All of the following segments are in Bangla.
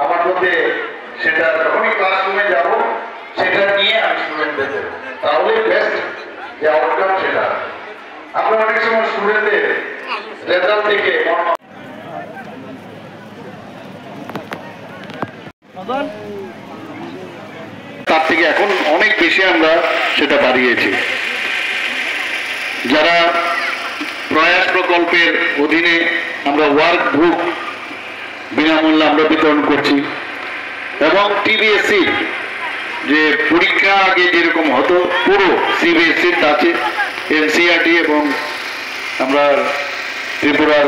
আমার মধ্যে সেটা যখনই ক্লাসরুমে যাব সেটা নিয়ে আমি স্টুডেন্টদের দেবো, তাহলে বেস্ট যে আউটকাম সেটা। আমরা অনেক সময় স্টুডেন্টদের রেজাল্ট দেখে তার থেকে এখন অনেক বেশি আমরা সেটা বাড়িয়েছি। যারা প্রয়াস প্রকল্পের অধীনে আমরা ওয়ার্ক বুক বিনামূল্যে আমরা বিতরণ করছি, এবং টিবিএসসি যে পরীক্ষা আগে যেরকম হতো পুরো সিবিএসসির আছে, এনসিইআরটি এবং আমরা ত্রিপুরার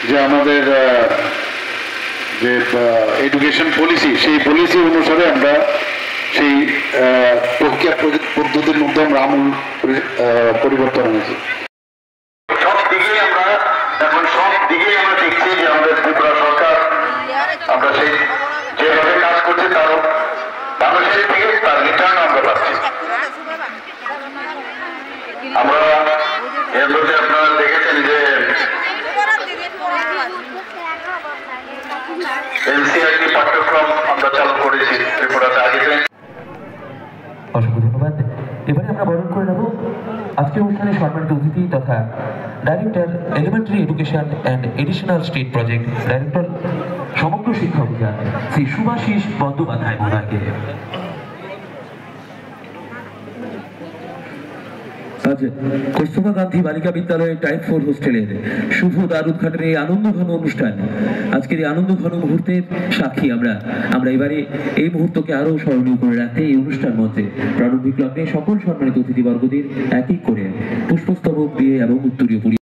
যে আমাদের যে এডুকেশন পলিসি, সেই পলিসি অনুসারে আমরা সেই প্রক্রিয়া পদ্ধতির মধ্যে আমরা আমূল পরিবর্তন এনেছি। সব দিকেই আমরা এখন সব দিকেই আমরা দেখছি যে আমাদের ত্রিপুরা সরকার আমরা সেই যেভাবে কাজ করছি তারও মানুষের দিকে তার রিটার্ন আমরা পাচ্ছি। আমরা এর মধ্যে আপনারা দেখেছেন যে এনসিইআরটি পাঠ্যক্রম আমরা চালু করেছি ত্রিপুরাতে আগে। অসংখ্য ধন্যবাদ। এবারে আমরা বরণ করে নেব আজকের অনুষ্ঠানে সম্মানিত অতিথি তথা director elementary education and additional state project director সমগ্র শিক্ষা অভিযান শ্রী শুভাশিস বন্দ্যোপাধ্যায় মহোদয়কে। আজ কস্তুরবা গান্ধী বালিকা বিদ্যালয়ের টাইপ 4 হোস্টেলের শুভ দ্বার উদ্ঘাটনের এই আনন্দঘন অনুষ্ঠান, আজকের এই আনন্দঘন মুহূর্তের সাক্ষী আমরা এবারে এই মুহূর্তকে আরো স্মরণীয় করে রাখতে এই অনুষ্ঠান মঞ্চে প্রারম্ভিক লগ্নে সকল সম্মানিত অতিথিবর্গদের এক এক করে পুষ্পস্তবক দিয়ে এবং উত্তরীয়